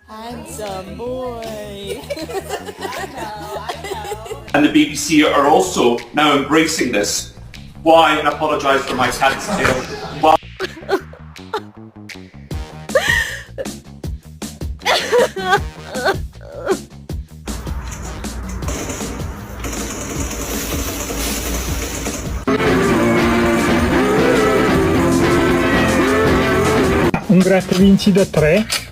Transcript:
Handsome boy. And the BBC are also now embracing this. Why, and apologise for my cat's tail. Why? Un gratta vinci da 3